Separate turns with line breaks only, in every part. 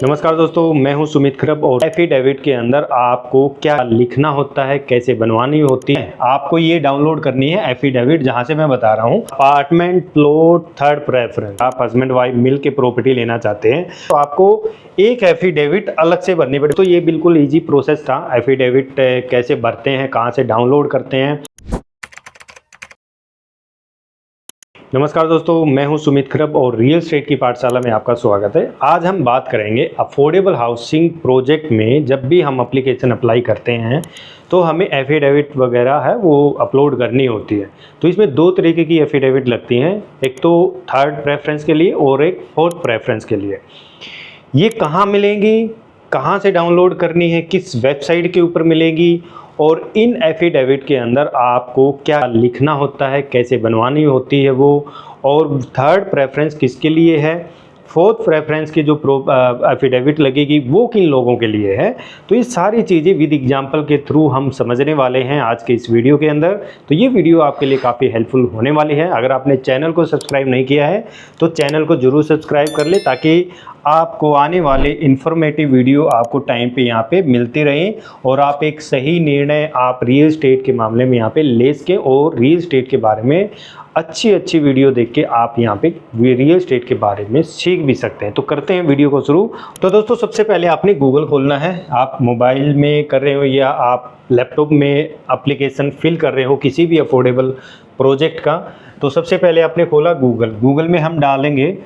नमस्कार दोस्तों, मैं हूं सुमित खरब और एफिडेविट के अंदर आपको क्या लिखना होता है, कैसे बनवानी होती है, आपको ये डाउनलोड करनी है एफिडेविट। जहां से मैं बता रहा हूं अपार्टमेंट प्लॉट थर्ड प्रेफरेंस। आप हस्बैंड वाइफ मिल के प्रॉपर्टी लेना चाहते हैं तो आपको एक एफिडेविट अलग से भरनी पड़ेगी। तो ये बिल्कुल ईजी प्रोसेस था। एफिडेविट कैसे भरते हैं, कहाँ से डाउनलोड करते हैं। नमस्कार दोस्तों, मैं हूं सुमित खरब और रियल एस्टेट की पाठशाला में आपका स्वागत है। आज हम बात करेंगे अफोर्डेबल हाउसिंग प्रोजेक्ट में जब भी हम एप्लीकेशन अप्लाई करते हैं तो हमें एफिडेविट वगैरह है वो अपलोड करनी होती है। तो इसमें दो तरीके की एफिडेविट लगती हैं, एक तो थर्ड प्रेफरेंस के लिए और एक फोर्थ प्रेफरेंस के लिए। ये कहाँ मिलेंगी, कहाँ से डाउनलोड करनी है, किस वेबसाइट के ऊपर मिलेगी और इन एफिडेविट के अंदर आपको क्या लिखना होता है, कैसे बनवानी होती है वो, और थर्ड प्रेफरेंस किसके लिए है, फोर्थ प्रेफरेंस की जो एफिडेविट लगेगी वो किन लोगों के लिए है। तो ये सारी चीज़ें विद एग्जांपल के थ्रू हम समझने वाले हैं आज के इस वीडियो के अंदर। तो ये वीडियो आपके लिए काफ़ी हेल्पफुल होने वाली है। अगर आपने चैनल को सब्सक्राइब नहीं किया है तो चैनल को ज़रूर सब्सक्राइब कर ले, ताकि आपको आने वाले इन्फॉर्मेटिव वीडियो आपको टाइम पे यहाँ पे मिलती रहें और आप एक सही निर्णय आप रियल एस्टेट के मामले में यहाँ पे ले सकें और रियल एस्टेट के बारे में अच्छी वीडियो देख के आप यहाँ पे रियल एस्टेट के बारे में सीख भी सकते हैं। तो करते हैं वीडियो को शुरू। तो दोस्तों, सबसे पहले आपने गूगल खोलना है। आप मोबाइल में कर रहे हो या आप लैपटॉप में एप्लीकेशन फिल कर रहे हो किसी भी अफोर्डेबल प्रोजेक्ट का, तो सबसे पहले आपने खोला गूगल में हम डालेंगे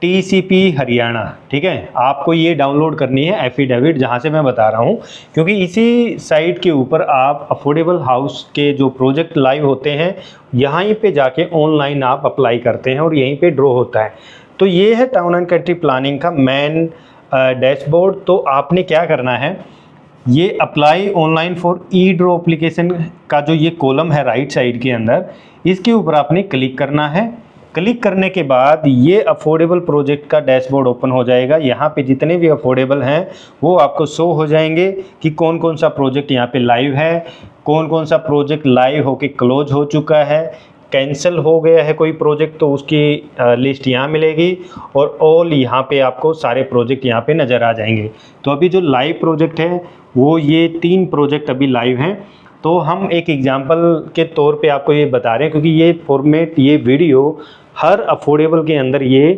TCP हरियाणा। ठीक है, आपको ये डाउनलोड करनी है एफिडेविट, जहाँ से मैं बता रहा हूँ, क्योंकि इसी साइट के ऊपर आप अफोर्डेबल हाउस के जो प्रोजेक्ट लाइव होते हैं यहीं पे जाके ऑनलाइन आप अप्लाई करते हैं और यहीं पे ड्रॉ होता है। तो ये है टाउन एंड कंट्री प्लानिंग का मेन डैशबोर्ड। तो आपने क्या करना है, ये apply online for E draw application का जो ये कॉलम है राइट साइड के अंदर, इसके ऊपर आपने क्लिक करना है। क्लिक करने के बाद ये अफोर्डेबल प्रोजेक्ट का डैशबोर्ड ओपन हो जाएगा। यहाँ पे जितने भी अफोर्डेबल हैं वो आपको शो हो जाएंगे कि कौन कौन सा प्रोजेक्ट यहाँ पे लाइव है, कौन कौन सा प्रोजेक्ट लाइव होके क्लोज हो चुका है, कैंसिल हो गया है कोई प्रोजेक्ट तो उसकी लिस्ट यहाँ मिलेगी, और ऑल यहाँ पे आपको सारे प्रोजेक्ट यहाँ पे नज़र आ जाएंगे। तो अभी जो लाइव प्रोजेक्ट है वो ये 3 प्रोजेक्ट अभी लाइव हैं। तो हम एक एग्जांपल के तौर पे आपको ये बता रहे हैं, क्योंकि ये फॉर्मेट, ये वीडियो हर अफोर्डेबल के अंदर ये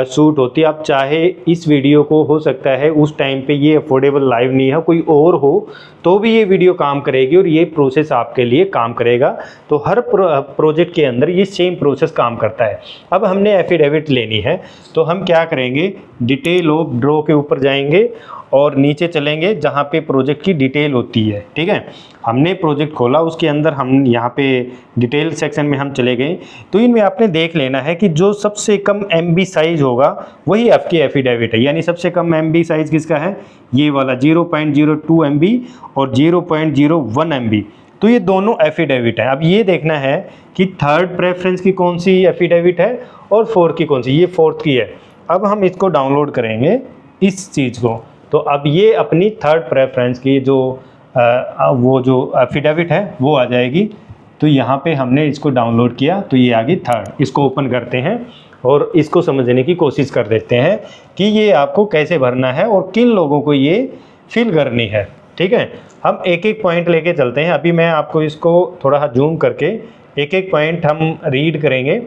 शूट होती है। आप चाहे इस वीडियो को, हो सकता है उस टाइम पे ये अफोर्डेबल लाइव नहीं है, कोई और हो, तो भी ये वीडियो काम करेगी और ये प्रोसेस आपके लिए काम करेगा। तो हर प्रोजेक्ट के अंदर ये सेम प्रोसेस काम करता है। अब हमने एफिडेविट लेनी है तो हम क्या करेंगे, डिटेल ऑफ ड्रॉ के ऊपर जाएंगे और नीचे चलेंगे जहाँ पे प्रोजेक्ट की डिटेल होती है। ठीक है, हमने प्रोजेक्ट खोला, उसके अंदर हम यहाँ पे डिटेल सेक्शन में हम चले गए। तो इनमें आपने देख लेना है कि जो सबसे कम MB साइज़ होगा वही आपकी एफिडेविट है। यानी सबसे कम MB साइज़ किसका है, ये वाला 0.02 MB और 0.01 MB। तो ये दोनों एफिडेविट है। अब ये देखना है कि थर्ड प्रेफरेंस की कौन सी एफिडेविट है और फोर्थ की कौन सी, ये फोर्थ की है। अब हम इसको डाउनलोड करेंगे इस चीज़ को। तो अब ये अपनी थर्ड प्रेफरेंस की जो वो जो एफिडेविट है वो आ जाएगी। तो यहाँ पे हमने इसको डाउनलोड किया तो ये आ गई थर्ड। इसको ओपन करते हैं और इसको समझने की कोशिश कर देते हैं कि ये आपको कैसे भरना है और किन लोगों को ये फिल करनी है। ठीक है, हम एक एक पॉइंट लेके चलते हैं। अभी मैं आपको इसको थोड़ा जूम करके एक एक पॉइंट हम रीड करेंगे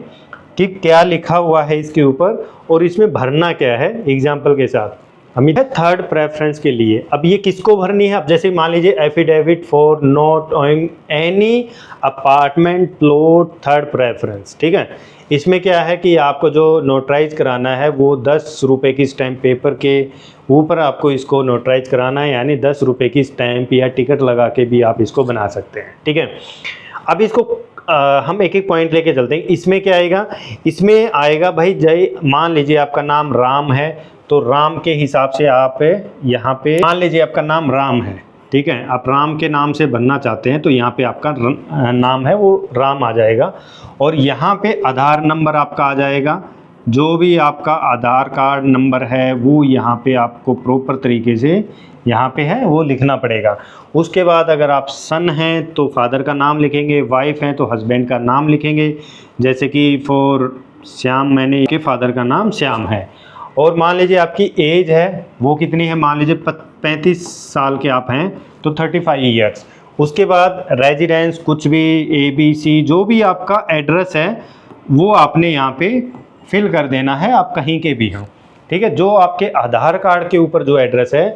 कि क्या लिखा हुआ है इसके ऊपर और इसमें भरना क्या है एग्जाम्पल के साथ। हमें थर्ड प्रेफरेंस के लिए अब ये किसको भरनी है। अब जैसे मान लीजिए affidavit for not owing any apartment plot third preference. ठीक है, इसमें क्या है कि आपको जो नोटराइज कराना है वो 10 रुपये की स्टैम्प पेपर के ऊपर आपको इसको नोटराइज कराना है। यानी 10 रुपये की स्टैम्प या टिकट लगा के भी आप इसको बना सकते हैं। ठीक है, अब इसको हम एक एक पॉइंट लेके चलते हैं। इसमें क्या आएगा, इसमें आएगा भाई जय, मान लीजिए आपका नाम राम है तो राम के हिसाब से आप यहाँ पे, मान लीजिए आपका नाम राम है। ठीक है, आप राम के नाम से बनना चाहते हैं तो यहाँ पे आपका नाम है वो राम आ जाएगा। और यहाँ पे आधार नंबर आपका आ जाएगा। जो भी आपका आधार कार्ड नंबर है वो यहाँ पे आपको प्रॉपर तरीके से यहाँ पे है वो लिखना पड़ेगा। उसके बाद अगर आप सन हैं तो फादर का नाम लिखेंगे, वाइफ हैं तो हस्बैंड का नाम लिखेंगे। जैसे कि फॉर श्याम, मैंने के फादर का नाम श्याम है। और मान लीजिए आपकी एज है वो कितनी है, मान लीजिए 35 साल के आप हैं तो 35 ईयर्स। उसके बाद रेजिडेंस कुछ भी ABC जो भी आपका एड्रेस है वो आपने यहाँ पे फिल कर देना है, आप कहीं के भी हों, ठीक है। जो आपके आधार कार्ड के ऊपर जो एड्रेस है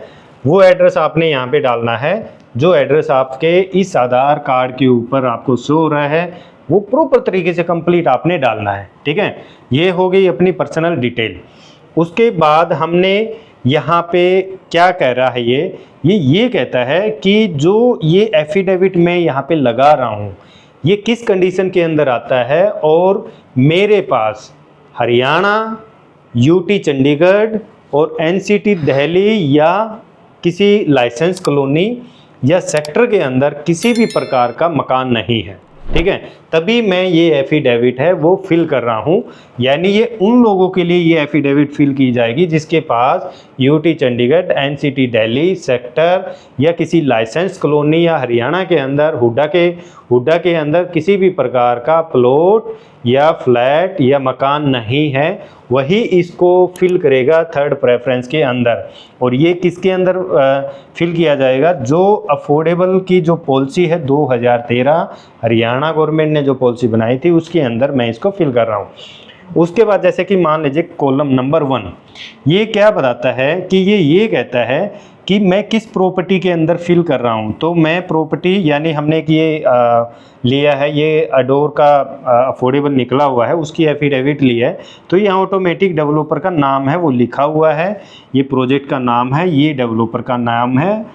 वो एड्रेस आपने यहाँ पे डालना है, जो एड्रेस आपके इस आधार कार्ड के ऊपर आपको शो हो रहा है वो प्रॉपर तरीके से कंप्लीट आपने डालना है, ठीक है। ये हो गई अपनी पर्सनल डिटेल। उसके बाद हमने यहाँ पे क्या कह रहा है ये कहता है कि जो ये एफिडेविट मैं यहाँ पे लगा रहा हूँ ये किस कंडीशन के अंदर आता है, और मेरे पास हरियाणा, UT चंडीगढ़ और NCT दिल्ली या किसी लाइसेंस कॉलोनी या सेक्टर के अंदर किसी भी प्रकार का मकान नहीं है, ठीक है। तभी मैं ये एफिडेविट है वो फिल कर रहा हूँ। यानी ये उन लोगों के लिए ये एफिडेविट फिल की जाएगी जिसके पास UT Chandigarh, NCT Delhi sector या किसी लाइसेंस कॉलोनी या हरियाणा के अंदर हुड्डा के अंदर किसी भी प्रकार का प्लॉट या फ्लैट या मकान नहीं है, वही इसको फिल करेगा थर्ड प्रेफरेंस के अंदर। और ये किसके अंदर फिल किया जाएगा, जो अफोर्डेबल की जो पॉलिसी है 2013 हरियाणा गवर्नमेंट ने जो पॉलिसी बनाई थी उसके अंदर मैं इसको फिल कर रहा हूँ। उसके बाद जैसे कि मान लीजिए कॉलम नंबर 1 ये क्या बताता है कि ये कहता है कि मैं किस प्रॉपर्टी के अंदर फिल कर रहा हूँ। तो मैं प्रॉपर्टी यानी हमने कि ये लिया है, ये अडोर का अफोर्डेबल निकला हुआ है उसकी एफिडेविट ली है, तो यहाँ ऑटोमेटिक डेवलपर का नाम है वो लिखा हुआ है, ये प्रोजेक्ट का नाम है, ये डेवलपर का नाम है,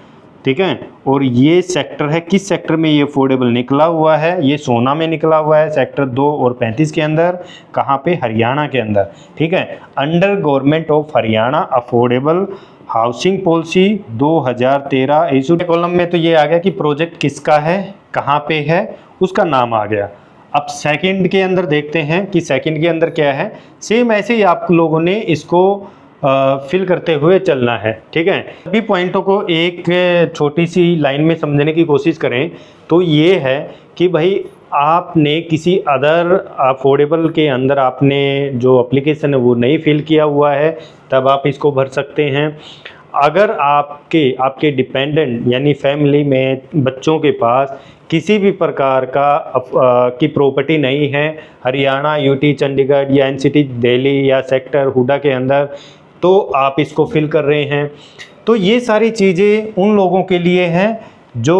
ठीक है। और ये सेक्टर है, किस सेक्टर में ये अफोर्डेबल निकला हुआ है, ये सोना में निकला हुआ है सेक्टर 2 और 35 के अंदर, कहाँ पे, हरियाणा के अंदर, ठीक है। Under government of Haryana affordable housing policy 2013 issue. Column में तो ये आ गया कि प्रोजेक्ट किसका है, कहाँ पे है, उसका नाम आ गया। अब सेकंड के अंदर देखते हैं कि सेकंड के अंदर क्या है। सेम ऐसे ही आप लोगों ने इसको फिल करते हुए चलना है, ठीक है। सभी पॉइंटों को एक छोटी सी लाइन में समझने की कोशिश करें तो ये है कि भाई आपने किसी अदर अफोर्डेबल के अंदर आपने जो एप्लीकेशन है वो नहीं फिल किया हुआ है तब आप इसको भर सकते हैं। अगर आपके डिपेंडेंट यानी फैमिली में बच्चों के पास किसी भी प्रकार की प्रॉपर्टी नहीं है हरियाणा, UT चंडीगढ़ या NCT दिल्ली या सेक्टर हुड्डा के अंदर, तो आप इसको फिल कर रहे हैं। तो ये सारी चीज़ें उन लोगों के लिए हैं जो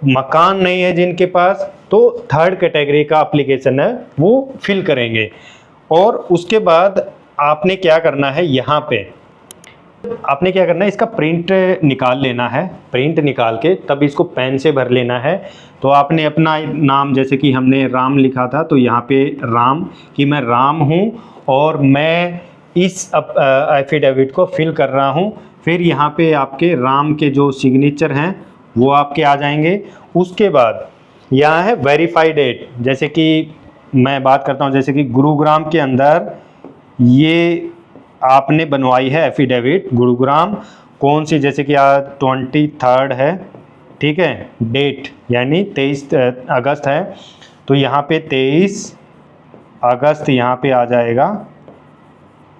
मकान नहीं है जिनके पास, तो थर्ड कैटेगरी का एप्लीकेशन है वो फिल करेंगे। और उसके बाद आपने क्या करना है, यहाँ पे आपने क्या करना है, इसका प्रिंट निकाल लेना है, प्रिंट निकाल के तब इसको पेन से भर लेना है। तो आपने अपना नाम, जैसे कि हमने राम लिखा था तो यहाँ पे राम, कि मैं राम हूँ और मैं इस एफिडेविट को फिल कर रहा हूँ। फिर यहाँ पे आपके राम के जो सिग्नेचर हैं वो आपके आ जाएंगे। उसके बाद यहाँ है वेरीफाई डेट, जैसे कि मैं बात करता हूँ, जैसे कि गुरुग्राम के अंदर ये आपने बनवाई है एफिडेविट, गुरुग्राम कौन सी, जैसे कि आज 23 है, ठीक है, डेट यानी 23 अगस्त है, तो यहाँ पे 23 अगस्त यहाँ पे आ जाएगा।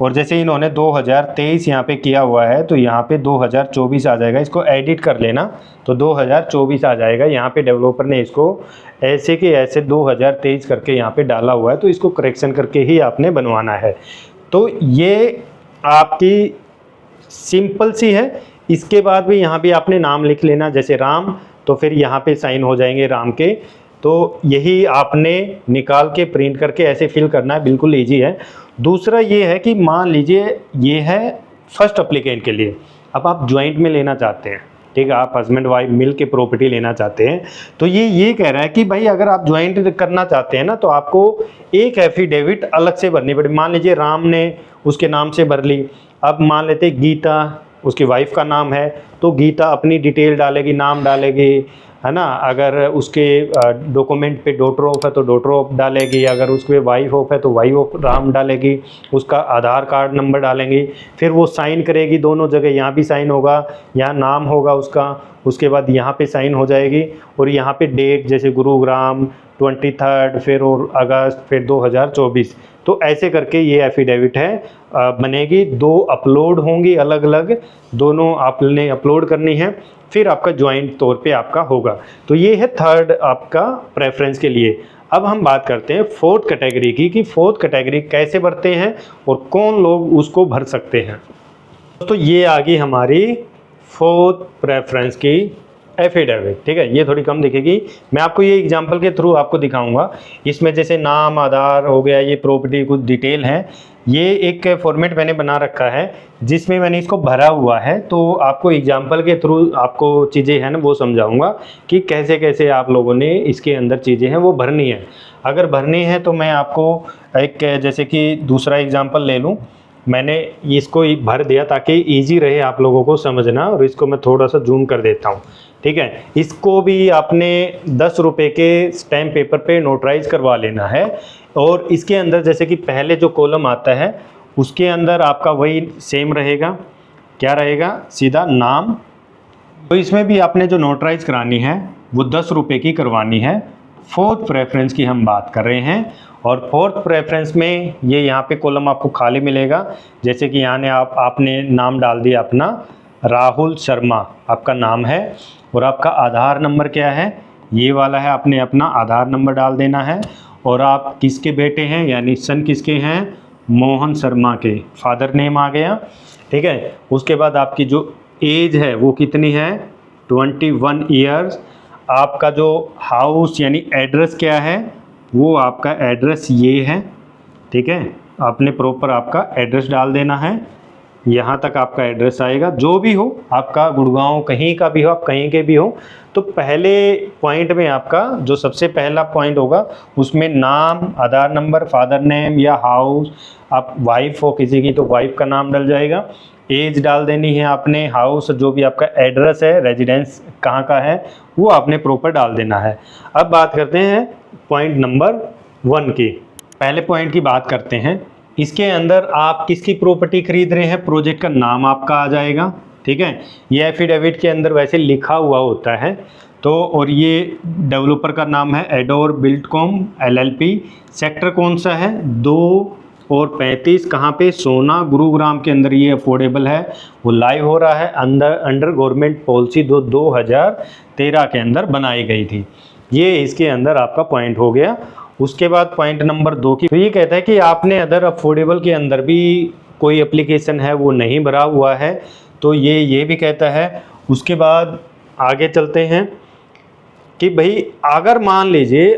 और जैसे इन्होंने 2023 यहाँ पे किया हुआ है तो यहाँ पे 2024 आ जाएगा, इसको एडिट कर लेना तो 2024 आ जाएगा। यहाँ पे डेवलपर ने इसको ऐसे के ऐसे 2023 करके यहाँ पे डाला हुआ है, तो इसको करेक्शन करके ही आपने बनवाना है। तो ये आपकी सिंपल सी है। इसके बाद भी यहाँ भी आपने नाम लिख लेना, जैसे राम, तो फिर यहाँ पे साइन हो जाएंगे राम के। तो यही आपने निकाल के प्रिंट करके ऐसे फिल करना है, बिल्कुल ईजी है। दूसरा ये है कि मान लीजिए ये है फर्स्ट एप्लीकेंट के लिए, अब आप ज्वाइंट में लेना चाहते हैं, ठीक है, आप हस्बैंड वाइफ मिल के प्रॉपर्टी लेना चाहते हैं, तो ये कह रहा है कि भाई अगर आप ज्वाइंट करना चाहते हैं ना तो आपको एक एफिडेविट अलग से भरनी पड़ेगी। मान लीजिए राम ने उसके नाम से भर ली, अब मान लेते गीता उसकी वाइफ का नाम है तो गीता अपनी डिटेल डालेगी, नाम डालेगी, है ना। अगर उसके डॉक्यूमेंट पे डॉटर ऑफ है तो डॉटर ऑफ डालेगी, अगर उसके वाइफ ऑफ है तो वाइफ ऑफ राम डालेगी, उसका आधार कार्ड नंबर डालेंगी, फिर वो साइन करेगी दोनों जगह, यहाँ भी साइन होगा, यहाँ नाम होगा उसका, उसके बाद यहाँ पे साइन हो जाएगी और यहाँ पे डेट, जैसे गुरुग्राम 23 फिर और अगस्त फिर 2024। तो ऐसे करके ये एफिडेविट है बनेगी, 2 अपलोड होंगी अलग अलग, दोनों आपने अपलोड करनी है, फिर आपका ज्वाइंट तौर पे आपका होगा। तो ये है थर्ड आपका प्रेफरेंस के लिए। अब हम बात करते हैं फोर्थ कैटेगरी की कि फोर्थ कैटेगरी कैसे भरते हैं और कौन लोग उसको भर सकते हैं। तो ये आ गई हमारी फोर्थ प्रेफरेंस की एफिडेविट, ठीक है। ये थोड़ी कम दिखेगी, मैं आपको ये एग्जांपल के थ्रू आपको दिखाऊंगा। इसमें जैसे नाम, आधार हो गया, ये प्रॉपर्टी कुछ डिटेल है, ये एक फॉर्मेट मैंने बना रखा है जिसमें मैंने इसको भरा हुआ है। तो आपको एग्जांपल के थ्रू आपको चीज़ें हैं ना वो समझाऊंगा कि कैसे कैसे आप लोगों ने इसके अंदर चीज़ें हैं वो भरनी है। अगर भरनी है तो मैं आपको एक जैसे कि दूसरा एग्जाम्पल ले लूँ, मैंने इसको भर दिया ताकि इजी रहे आप लोगों को समझना, और इसको मैं थोड़ा सा जूम कर देता हूँ, ठीक है। इसको भी आपने 10 रुपये के स्टैम्प पेपर पे नोटराइज करवा लेना है। और इसके अंदर जैसे कि पहले जो कॉलम आता है उसके अंदर आपका वही सेम रहेगा, क्या रहेगा, सीधा नाम। तो इसमें भी आपने जो नोटराइज करानी है वो 10 रुपये की करवानी है। फोर्थ प्रेफरेंस की हम बात कर रहे हैं, और फोर्थ प्रेफरेंस में ये यहाँ पे कॉलम आपको खाली मिलेगा। जैसे कि यहाँ ने आपने नाम डाल दिया अपना, राहुल शर्मा आपका नाम है, और आपका आधार नंबर क्या है, ये वाला है, आपने अपना आधार नंबर डाल देना है। और आप किसके बेटे हैं, यानी सन किसके हैं, मोहन शर्मा के, फादर नेम आ गया, ठीक है। उसके बाद आपकी जो एज है वो कितनी है, 21 ईयर्स। आपका जो हाउस यानी एड्रेस क्या है, वो आपका एड्रेस ये है, ठीक है। आपने प्रॉपर आपका एड्रेस डाल देना है, यहाँ तक आपका एड्रेस आएगा। जो भी हो आपका, गुड़गांव कहीं का भी हो, आप कहीं के भी हो, तो पहले पॉइंट में आपका जो सबसे पहला पॉइंट होगा उसमें नाम, आधार नंबर, फादर नेम या हाउस, आप वाइफ हो किसी की तो वाइफ का नाम डल जाएगा, एज डाल देनी है आपने, हाउस जो भी आपका एड्रेस है, रेजिडेंस कहाँ का है वो आपने प्रॉपर डाल देना है। अब बात करते हैं पॉइंट नंबर 1 की। पहले पॉइंट की बात करते हैं, इसके अंदर आप किसकी प्रॉपर्टी खरीद रहे हैं, प्रोजेक्ट का नाम आपका आ जाएगा, ठीक है। ये एफिडेविट के अंदर वैसे लिखा हुआ होता है। तो और ये डेवलपर का नाम है एडोर बिल्डकॉम LLP, सेक्टर कौन सा है, 2 और 35, कहाँ पे, सोना गुरुग्राम के अंदर ये अफोर्डेबल है, वो लाइव हो रहा है, अंडर गवर्नमेंट पॉलिसी 2013 के अंदर बनाई गई थी। ये इसके अंदर आपका पॉइंट हो गया। उसके बाद पॉइंट नंबर 2 की, तो ये कहता है कि आपने अदर अफोर्डेबल के अंदर भी कोई एप्लीकेशन है वो नहीं भरा हुआ है, तो ये भी कहता है। उसके बाद आगे चलते हैं कि भाई अगर मान लीजिए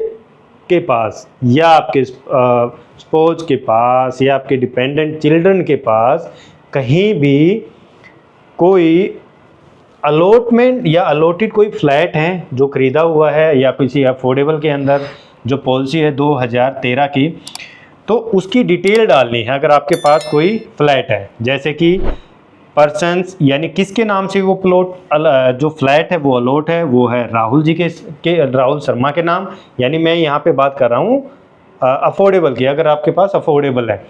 के पास या आपके स्पोज के पास या आपके डिपेंडेंट चिल्ड्रन के पास कहीं भी कोई अलॉटमेंट या अलॉटेड कोई फ्लैट है जो ख़रीदा हुआ है या किसी अफोर्डेबल के अंदर जो पॉलिसी है 2013 की, तो उसकी डिटेल डालनी है। अगर आपके पास कोई फ्लैट है, जैसे कि पर्सन्स यानी किसके नाम से वो प्लॉट जो फ्लैट है वो अलॉट है, वो है राहुल जी के राहुल शर्मा के नाम, यानी मैं यहाँ पे बात कर रहा हूँ अफोर्डेबल की। अगर आपके पास अफोर्डेबल है,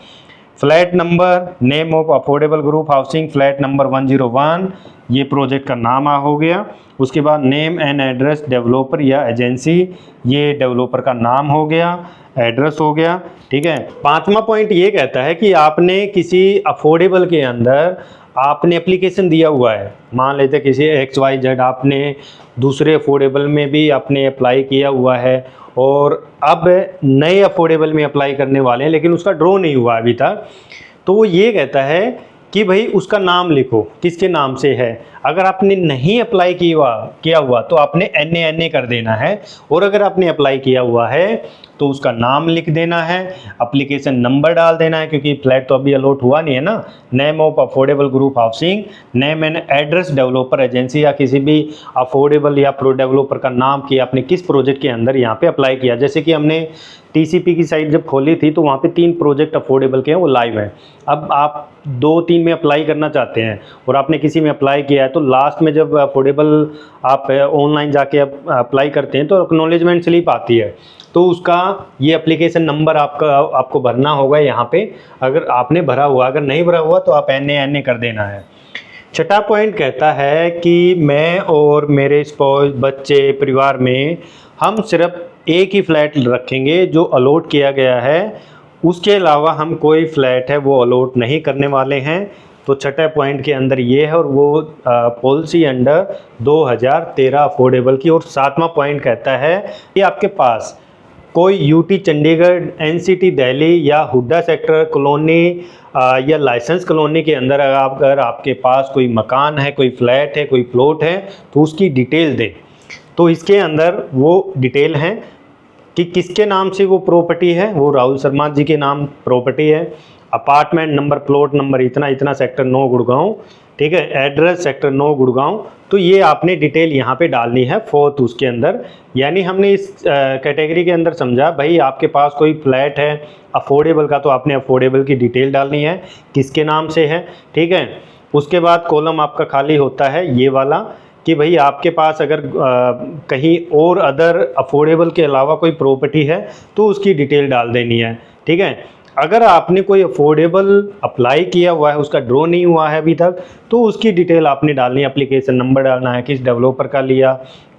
flat number, name of affordable group housing, flat number 101, ये प्रोजेक्ट का नाम हो गया। उसके बाद नेम एंड एड्रेस डेवलपर या एजेंसी, ये डेवलपर का नाम हो गया, एड्रेस हो गया, ठीक है। 5वां पॉइंट ये कहता है कि आपने किसी अफोर्डेबल के अंदर आपने एप्लीकेशन दिया हुआ है, मान लेते किसी XYZ आपने दूसरे अफोर्डेबल में भी आपने अप्लाई किया हुआ है और अब नए अफोर्डेबल में अप्लाई करने वाले हैं लेकिन उसका ड्रॉ नहीं हुआ अभी तक, तो वो ये कहता है कि भाई उसका नाम लिखो, किसके नाम से है। अगर आपने नहीं अप्लाई किया हुआ तो आपने NA कर देना है, और अगर आपने अप्लाई किया हुआ है तो उसका नाम लिख देना है, एप्लीकेशन नंबर डाल देना है, क्योंकि फ्लैट तो अभी अलॉट हुआ नहीं है ना। Name of affordable group housing, name and address developer agency या किसी भी अफोर्डेबल या प्रो डेवलपर का नाम कि आपने किस प्रोजेक्ट के अंदर यहाँ पे अप्लाई किया। जैसे कि हमने TCP की साइट जब खोली थी तो वहाँ पे 3 प्रोजेक्ट अफोर्डेबल के हैं, वो लाइव हैं। अब आप 2-3 में अप्लाई करना चाहते हैं और आपने किसी में अप्लाई किया है, तो लास्ट में जब अफोर्डेबल आप ऑनलाइन जाके अप्लाई करते हैं तो एक्नॉलेजमेंट स्लिप आती है, तो उसका ये एप्लीकेशन नंबर आपको भरना होगा यहाँ पे, अगर आपने भरा हुआ। अगर नहीं भरा हुआ तो आप NA कर देना है। 6वां पॉइंट कहता है कि मैं और मेरे स्पाउस, बच्चे, परिवार में हम सिर्फ एक ही फ्लैट रखेंगे जो अलॉट किया गया है, उसके अलावा हम कोई फ्लैट है वो अलॉट नहीं करने वाले हैं। तो छठे पॉइंट के अंदर ये है और वो पॉलिसी अंडर 2013 अफोर्डेबल की। और सातवां पॉइंट कहता है कि आपके पास कोई यूटी चंडीगढ़, एनसीटी दिल्ली या हुड्डा सेक्टर कॉलोनी या लाइसेंस कॉलोनी के अंदर अगर आपके पास कोई मकान है, कोई फ्लैट है, कोई प्लॉट है, तो उसकी डिटेल दें। तो इसके अंदर वो डिटेल है कि किसके नाम से वो प्रॉपर्टी है, वो राहुल शर्मा जी के नाम प्रॉपर्टी है। अपार्टमेंट नंबर, प्लॉट नंबर इतना इतना, सेक्टर 9 गुड़गांव, ठीक है, एड्रेस सेक्टर 9 गुड़गांव। तो ये आपने डिटेल यहाँ पे डालनी है फोर्थ उसके अंदर। यानी हमने इस कैटेगरी के अंदर समझा भाई आपके पास कोई फ्लैट है अफोर्डेबल का, तो आपने अफोर्डेबल की डिटेल डालनी है, किसके नाम से है, ठीक है। उसके बाद कॉलम आपका खाली होता है ये वाला कि भाई आपके पास अगर कहीं और अदर अफोर्डेबल के अलावा कोई प्रॉपर्टी है तो उसकी डिटेल डाल देनी है, ठीक है। अगर आपने कोई अफोर्डेबल अप्लाई किया हुआ है, उसका ड्रॉ नहीं हुआ है अभी तक, तो उसकी डिटेल आपने डालनी है, एप्लीकेशन नंबर डालना है, किस डेवलपर का लिया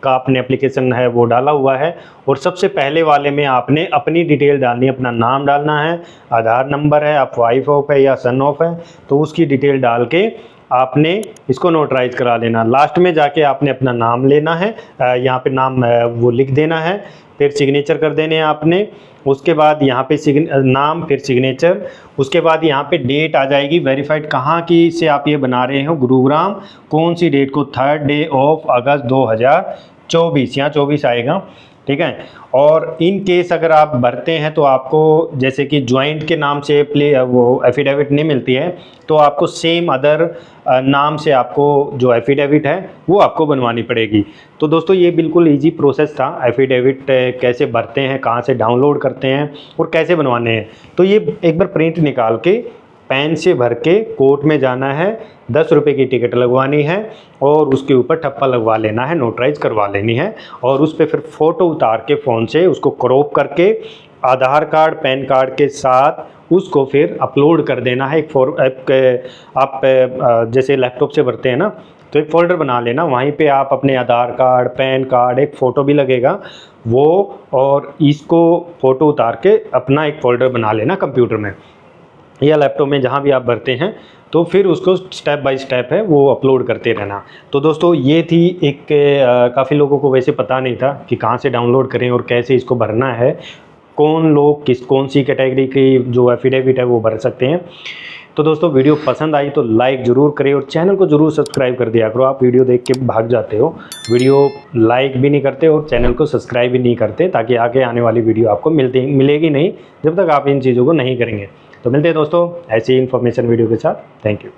का आपने एप्लीकेशन है वो डाला हुआ है। और सबसे पहले वाले में आपने अपनी डिटेल डालनी है, अपना नाम डालना है, आधार नंबर है, आप वाइफ ऑफ है या सन ऑफ है, तो उसकी डिटेल डाल के आपने इसको नोटराइज करा लेना। लास्ट में जाके आपने अपना नाम लेना है, यहाँ पे नाम वो लिख देना है, फिर सिग्नेचर कर देने हैं आपने। उसके बाद यहाँ पे नाम, फिर सिग्नेचर, उसके बाद यहाँ पे डेट आ जाएगी वेरीफाइड, कहाँ की से आप ये बना रहे हो, गुरुग्राम, कौन सी डेट को, 3rd डे ऑफ अगस्त 2024, यहाँ 24 आएगा, ठीक है। और इन केस अगर आप भरते हैं तो आपको जैसे कि ज्वाइंट के नाम से वो एफिडेविट नहीं मिलती है, तो आपको सेम अदर नाम से आपको जो एफिडेविट है वो आपको बनवानी पड़ेगी। तो दोस्तों ये बिल्कुल इजी प्रोसेस था, एफिडेविट कैसे भरते हैं, कहाँ से डाउनलोड करते हैं और कैसे बनवाने हैं। तो ये एक बार प्रिंट निकाल के पेन से भर के कोर्ट में जाना है, 10 रुपये की टिकट लगवानी है और उसके ऊपर ठप्पा लगवा लेना है, नोटराइज करवा लेनी है। और उस पर फिर फ़ोटो उतार के फ़ोन से उसको क्रॉप करके आधार कार्ड, पैन कार्ड के साथ उसको फिर अपलोड कर देना है। आप जैसे लैपटॉप से भरते हैं ना, तो एक फ़ोल्डर बना लेना, वहीं पे आप अपने आधार कार्ड, पैन कार्ड, एक फ़ोटो भी लगेगा वो, और इसको फ़ोटो उतार के अपना एक फ़ोल्डर बना लेना कंप्यूटर में या लैपटॉप में, जहाँ भी आप भरते हैं। तो फिर उसको स्टेप बाय स्टेप है वो अपलोड करते रहना। तो दोस्तों ये थी एक काफ़ी लोगों को वैसे पता नहीं था कि कहाँ से डाउनलोड करें और कैसे इसको भरना है, कौन लोग कौन सी कैटेगरी की जो एफिडेविट है वो भर सकते हैं। तो दोस्तों वीडियो पसंद आई तो लाइक ज़रूर करें और चैनल को ज़रूर सब्सक्राइब कर दिया करो। आप वीडियो देख के भाग जाते हो, वीडियो लाइक भी नहीं करते और चैनल को सब्सक्राइब भी नहीं करते, ताकि आगे आने वाली वीडियो आपको मिलेगी नहीं जब तक आप इन चीज़ों को नहीं करेंगे। तो मिलते हैं दोस्तों ऐसी इन्फॉर्मेशन वीडियो के साथ। Thank you.